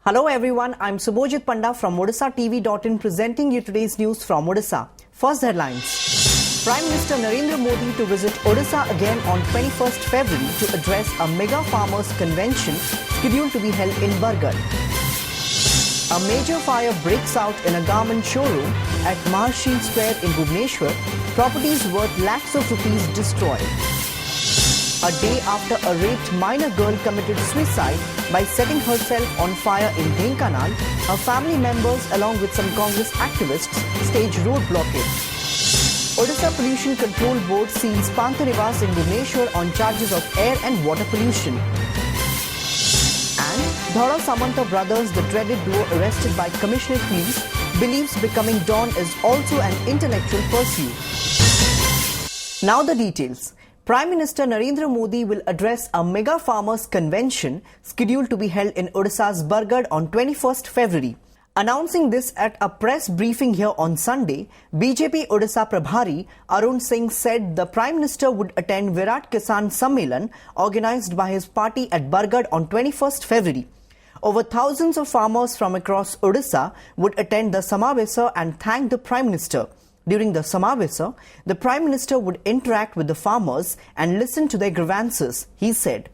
Hello everyone, I'm Subhojit Panda from OdissaTV.in presenting you today's news from Odisha. First headlines. Prime Minister Narendra Modi to visit Odisha again on 21st February to address a mega farmers convention scheduled to be held in Bargarh. A major fire breaks out in a garment showroom at Maharshi Square in Bhubaneswar. Properties worth lakhs of rupees destroyed. A day after a raped minor girl committed suicide by setting herself on fire in Dhenkanal, her family members along with some Congress activists staged road blockade. Odisha Pollution Control Board seals Panthanivas in Bhubaneswar on charges of air and water pollution. And Dhara Samanta brothers, the dreaded duo arrested by Commissioner Police, believes becoming Don is also an intellectual pursuit. Now the details. Prime Minister Narendra Modi will address a mega farmers convention scheduled to be held in Odisha's Bargarh on 21st February. Announcing this at a press briefing here on Sunday, BJP Odisha Prabhari Arun Singh said the Prime Minister would attend Virat Kisan Sammelan organized by his party at Bargarh on 21st February. Over thousands of farmers from across Odisha would attend the Samavesa and thank the Prime Minister. During the Samavesa, the Prime Minister would interact with the farmers and listen to their grievances, he said.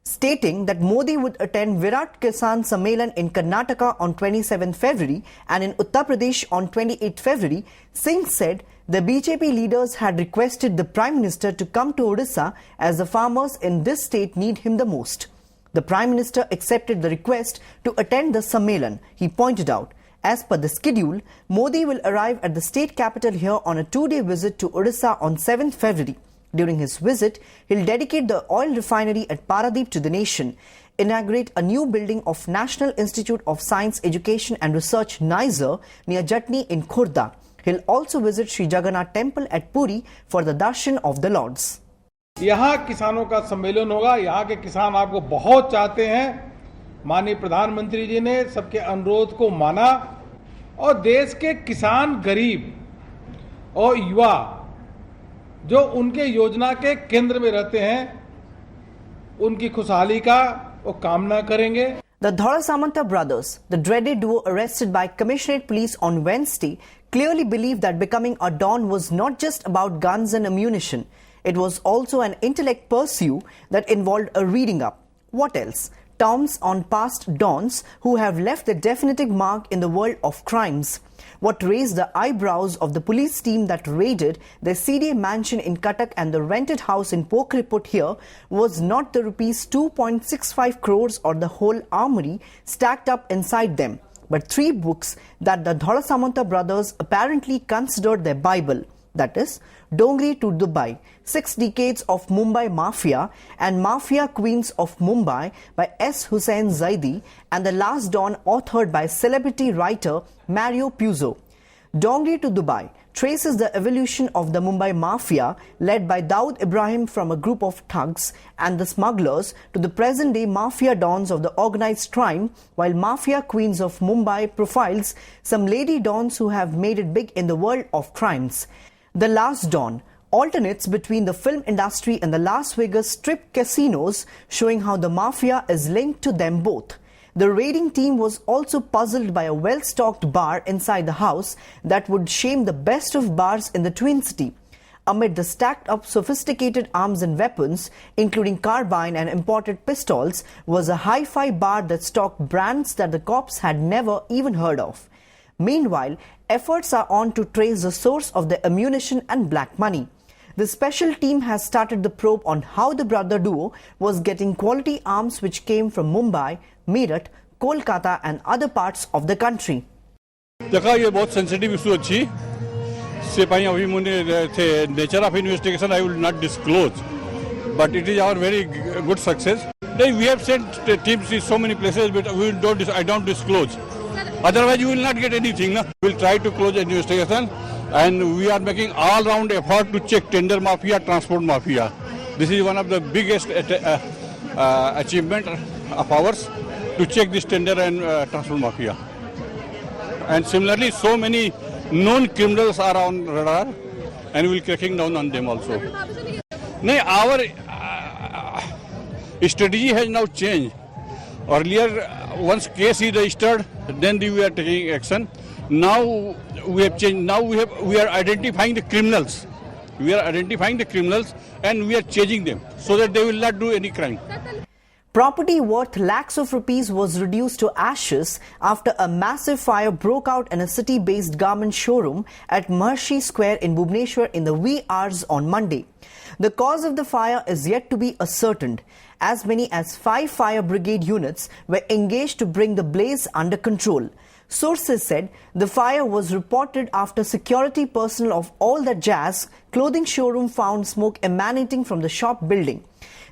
Stating that Modi would attend Virat Kisan Sammelan in Karnataka on 27 February and in Uttar Pradesh on 28 February, Singh said the BJP leaders had requested the Prime Minister to come to Odisha as the farmers in this state need him the most. The Prime Minister accepted the request to attend the Sammelan, he pointed out. As per the schedule, Modi will arrive at the state capital here on a two-day visit to Odisha on 7th February. During his visit, he'll dedicate the oil refinery at Paradeep to the nation, inaugurate a new building of National Institute of Science, Education and Research NISER near Jatni in Khurda. He'll also visit Sri Jagannath Temple at Puri for the darshan of the Lords. यहाँ किसानों का सम्मेलन होगा। यहाँ के किसान आपको बहुत चाहते हैं। माननीय प्रधानमंत्री जी ने सबके अनुरोध को माना और देश के किसान, गरीब और युवा जो उनके योजना के केंद्र में रहते हैं, उनकी खुशहाली का वो कामना करेंगे. The Dhara Samanta brothers, the dreaded duo arrested by Commissioner Police on Wednesday, clearly believed that becoming a Don was not just about guns and ammunition. It was also an intellect pursuit that involved a reading up. What else? Toms on past Dons who have left a definitive mark in the world of crimes. What raised the eyebrows of the police team that raided the CDA mansion in Cuttack and the rented house in Pokriput here was not the rupees 2.65 crores or the whole armory stacked up inside them, but 3 books that the Dhara Samanta brothers apparently considered their Bible. That is, Dongri to Dubai, 6 Decades of Mumbai Mafia and Mafia Queens of Mumbai by S. Hussain Zaidi and The Last Dawn authored by celebrity writer Mario Puzo. Dongri to Dubai traces the evolution of the Mumbai Mafia led by Dawood Ibrahim from a group of thugs and the smugglers to the present-day Mafia Dons of the organized crime, while Mafia Queens of Mumbai profiles some lady Dons who have made it big in the world of crimes. The Last Dawn alternates between the film industry and the Las Vegas strip casinos, showing how the mafia is linked to them both. The raiding team was also puzzled by a well-stocked bar inside the house that would shame the best of bars in the Twin City. Amid the stacked-up sophisticated arms and weapons, including carbine and imported pistols, was a hi-fi bar that stocked brands that the cops had never even heard of. Meanwhile, efforts are on to trace the source of the ammunition and black money. The special team has started the probe on how the brother duo was getting quality arms which came from Mumbai, Meerut, Kolkata and other parts of the country. देखा ये बहुत sensitive issue अच्छी सिपाही अभी मुझे the nature of investigation I will not disclose but it is our very good success we have sent teams in so many places but we don't I don't disclose otherwise you will not get anything na? We will try to close the investigation and we are making all round effort to check tender mafia, transport mafia. This is one of the biggest achievement of ours to check this tender and transport mafia. And similarly, so many known criminals are on radar and we will cracking down on them also. No, our strategy has now changed. Earlier, once case is registered, then we are taking action. Now we have changed. Now we are identifying the criminals. We are identifying the criminals and we are chasing them so that they will not do any crime. Property worth lakhs of rupees was reduced to ashes after a massive fire broke out in a city-based garment showroom at Maharshi Square in Bhubaneswar in the wee hours on Monday. The cause of the fire is yet to be ascertained. As many as 5 fire brigade units were engaged to bring the blaze under control. Sources said the fire was reported after security personnel of All That Jazz clothing showroom found smoke emanating from the shop building.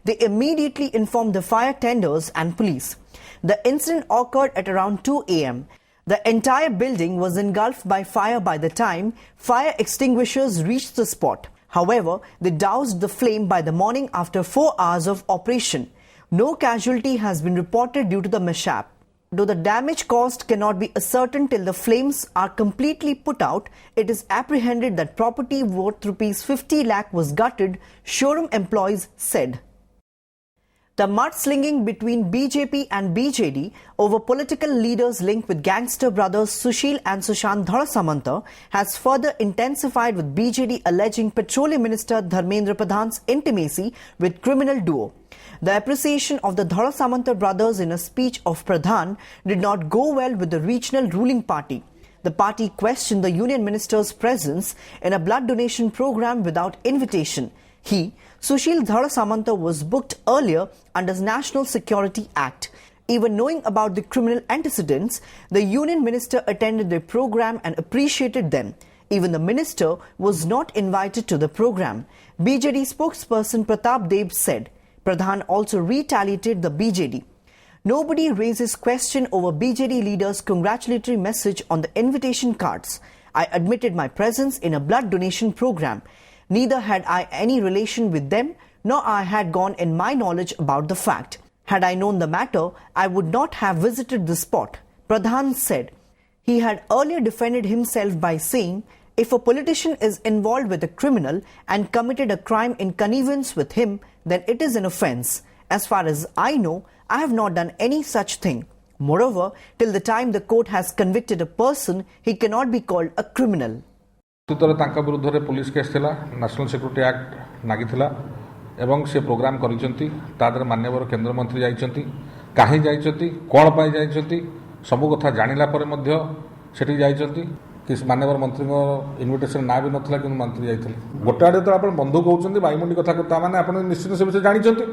They immediately informed the fire tenders and police. The incident occurred at around 2 a.m. The entire building was engulfed by fire by the time fire extinguishers reached the spot. However, they doused the flame by the morning after 4 hours of operation. No casualty has been reported due to the mishap. Though the damage caused cannot be ascertained till the flames are completely put out, it is apprehended that property worth rupees 50 lakh was gutted, showroom employees said. The mudslinging between BJP and BJD over political leaders linked with gangster brothers Sushil and Sushant Dharasamanta has further intensified, with BJD alleging Petroleum Minister Dharmendra Pradhan's intimacy with criminal duo. The appreciation of the Dharasamanta brothers in a speech of Pradhan did not go well with the regional ruling party. The party questioned the union minister's presence in a blood donation program without invitation. He, Sushil Dharasamanta, was booked earlier under the National Security Act. Even knowing about the criminal antecedents, the union minister attended the program and appreciated them. Even the minister was not invited to the program. BJD spokesperson Pratap Deb said. Pradhan also retaliated the BJD. Nobody raises question over BJD leader's congratulatory message on the invitation cards. I admitted my presence in a blood donation program. Neither had I any relation with them, nor I had gone in my knowledge about the fact. Had I known the matter, I would not have visited the spot, Pradhan said. He had earlier defended himself by saying, if a politician is involved with a criminal and committed a crime in connivance with him, then it is an offence. As far as I know, I have not done any such thing. Moreover, till the time the court has convicted a person, he cannot be called a criminal. विरुद्ध police case थिला national security act नागिथिला एवं से programme करिसंती तादर मान्यवर केंद्र मंत्री जाइसंती काहे जाइसंती कोन पाई जाइसंती सब कथा जानिला परे मध्य सेठी जाइसंती कि मान्यवर मंत्री इनविटेशन ना भी नथला कि मंत्री जाइथिले गोटे आडे तो आपण बंधु कहउसंती बाईमुंडी कथा करता माने आपण निश्चित से विषय जानिसंती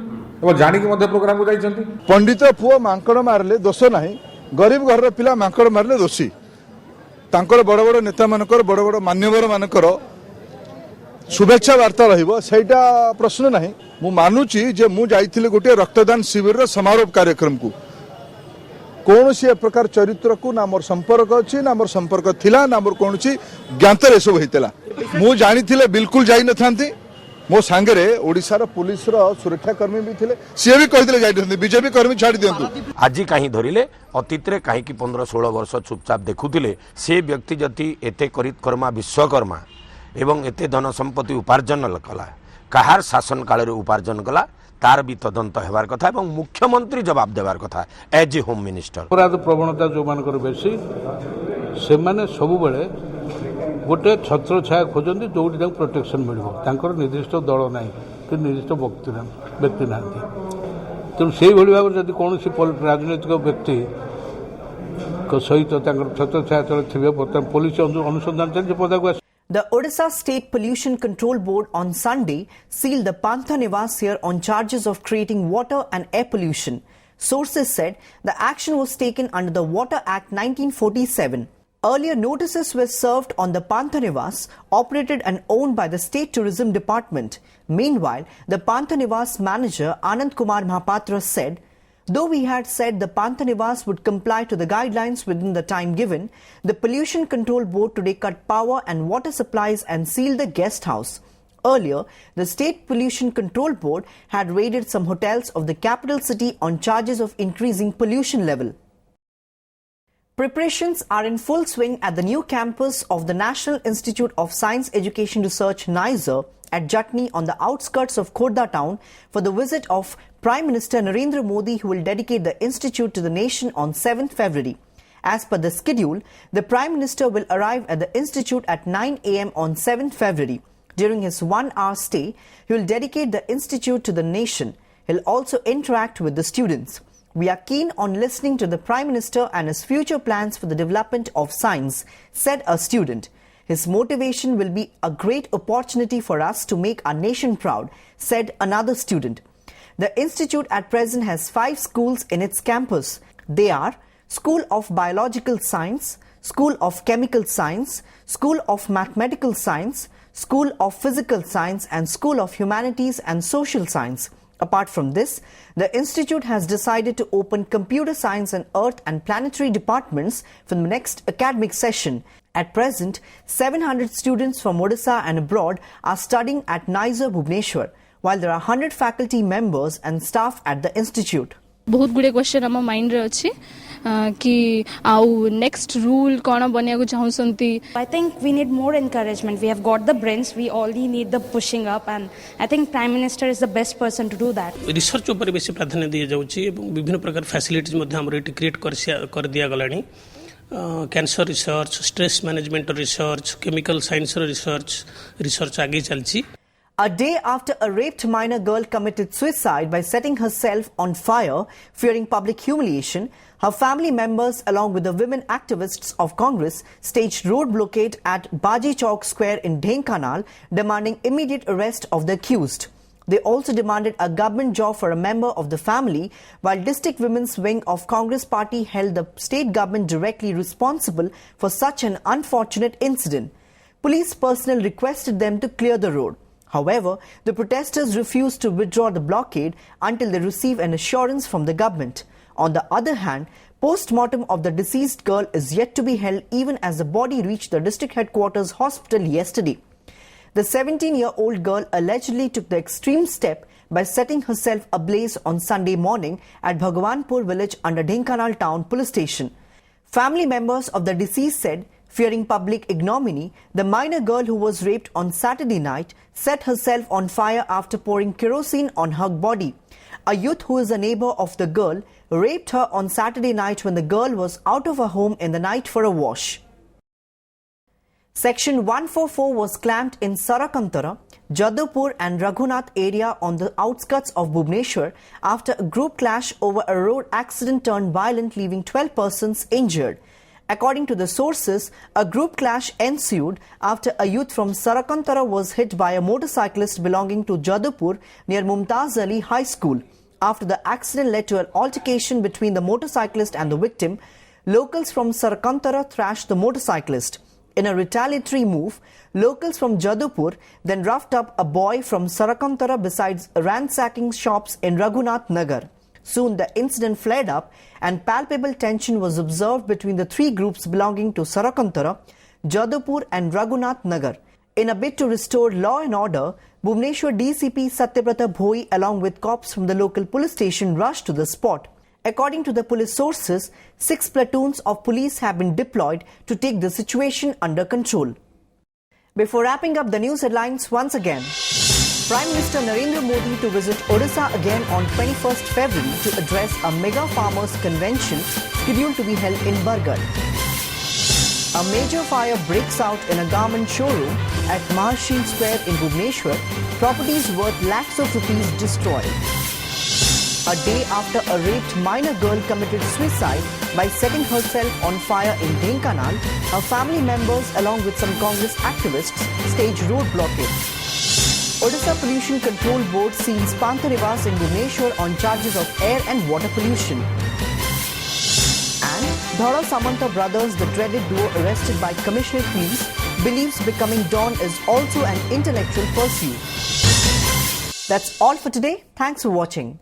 एवं जानि कि मध्य प्रोग्राम को जाइसंती पंडित पुओ मांकड़ मारले दोष नाही गरीब घर पिला मांकड़ मारले दोषी तांकर बड़ बड़ नेता मानकर बड़ बड़ मान्यवर मानकर शुभेच्छा वार्ता रहिबो सेटा प्रश्न नाही मु मानुची जे मु जाइथिले गोटे रक्तदान शिविर रो समारोह कार्यक्रम को कोनोसी प्रकार चरित्र को ना मोर संपर्क अछि ना मोर संपर्क थिला ना मोर कोनोसी ज्ञात रे सब हेतला मु जानिथिले बिल्कुल जाई नथांती मो सांगरे ओडिसा रो पुलिस रो सुरक्षा कर्मी भी थिले से भी कहिथिले जाइथंती बीजेपी कर्मी छाडी दियंतु आज कहीं धरिले अतीत रे कहीं कि 15-16 वर्ष चुपचाप देखुथिले से व्यक्ति जति एते करित कर्मा विश्वकर्मा एवं एते धन संपत्ति उपार्जन कला कहार शासन काल उपार्जन कला तार भी तदंत हेबार कथा एवं मुख्यमंत्री जवाब देबार कथा एज ए होम मिनिस्टर अपराध प्रवणता जो मानकर बेसी से माने सब बेले गोटे छत्र छाया खोजती जो प्रोटेक्शन मिल निर्दिष्ट दल ना कि निर्दिष्ट व्यक्ति ना तेणु से भाव जब कौन राजनैतिक व्यक्ति सहित छत्र छाया तले थे बर्तमान पुलिस अनुसंधान चलती पदाक The Odisha State Pollution Control Board on Sunday sealed the Pantha Niwas here on charges of creating water and air pollution. Sources said the action was taken under the Water Act 1947. Earlier notices were served on the Pantha Niwas, operated and owned by the State Tourism Department. Meanwhile, the Pantha Niwas manager Anand Kumar Mahapatra said, though we had said the Pantha Niwas would comply to the guidelines within the time given, the Pollution Control Board today cut power and water supplies and sealed the guest house. Earlier, the State Pollution Control Board had raided some hotels of the capital city on charges of increasing pollution level. Preparations are in full swing at the new campus of the National Institute of Science Education Research NISER at Jatni on the outskirts of Khordha town for the visit of Prime Minister Narendra Modi, who will dedicate the institute to the nation on 7th February. As per the schedule, the Prime Minister will arrive at the institute at 9 a.m. on 7th February. During his 1-hour stay, he will dedicate the institute to the nation. He'll also interact with the students. We are keen on listening to the Prime Minister and his future plans for the development of science, said a student. His motivation will be a great opportunity for us to make our nation proud, said another student. The institute at present has 5 schools in its campus. They are School of Biological Science, School of Chemical Science, School of Mathematical Science, School of Physical Science and School of Humanities and Social Science. Apart from this, the institute has decided to open computer science and earth and planetary departments for the next academic session. At present, 700 students from Odisha and abroad are studying at NISER Bhubaneswar, while there are 100 faculty members and staff at the institute. बहुत गुड़े question आम mind रे अछि कि आउ next rule कोन बनिया को चाहउसंती. I think we need more encouragement. We have got the brains, we only need the pushing up, and I think Prime Minister is the best person to do that. Research ऊपर बेसी प्राधान्य दिया जाउची एवं विभिन्न प्रकार फैसिलिटीज मध्ये हमर एटी क्रिएट कर दिया गलानी. Cancer research, stress management research, chemical science research आगे चलची. A day after a raped minor girl committed suicide by setting herself on fire, fearing public humiliation, her family members along with the women activists of Congress staged road blockade at Baji Chowk Square in Dhenkanal, demanding immediate arrest of the accused. They also demanded a government job for a member of the family, while District Women's Wing of Congress Party held the state government directly responsible for such an unfortunate incident. Police personnel requested them to clear the road. However, the protesters refused to withdraw the blockade until they receive an assurance from the government. On the other hand, post-mortem of the deceased girl is yet to be held even as the body reached the district headquarters hospital yesterday. The 17-year-old girl allegedly took the extreme step by setting herself ablaze on Sunday morning at Bhagwanpur village under Dhenkanal town police station. Family members of the deceased said, fearing public ignominy, the minor girl who was raped on Saturday night set herself on fire after pouring kerosene on her body. A youth who is a neighbor of the girl raped her on Saturday night when the girl was out of her home in the night for a wash. Section 144 was clamped in Sarakantara, Jadavpur and Raghunath area on the outskirts of Bhubaneswar after a group clash over a road accident turned violent, leaving 12 persons injured. According to the sources, a group clash ensued after a youth from Sarakantara was hit by a motorcyclist belonging to Jadavpur near Mumtaz Ali High School. After the accident led to an altercation between the motorcyclist and the victim, locals from Sarakantara thrashed the motorcyclist. In a retaliatory move, locals from Jadavpur then roughed up a boy from Sarakantara besides ransacking shops in Raghunath Nagar. Soon the incident flared up and palpable tension was observed between the 3 groups belonging to Sarakantara, Jadavpur and Raghunath Nagar. In a bid to restore law and order, Bhubaneswar DCP Satyabrata Bhoi along with cops from the local police station rushed to the spot. According to the police sources, 6 platoons of police have been deployed to take the situation under control. Before wrapping up the news headlines once again, Prime Minister Narendra Modi to visit Odisha again on 21st February to address a mega farmers convention scheduled to be held in Bargarh. A major fire breaks out in a garment showroom at Maharshi Square in Bhubaneswar, properties worth lakhs of rupees destroyed. A day after a raped minor girl committed suicide by setting herself on fire in Dhenkanal, her family members along with some Congress activists staged road blockade. Odisha Pollution Control Board seals Panthanivas in Bhubaneswar on charges of air and water pollution. And Dhara Samanta brothers, the dreaded duo arrested by Commissioner Police, believes becoming Don is also an intellectual pursuit. That's all for today. Thanks for watching.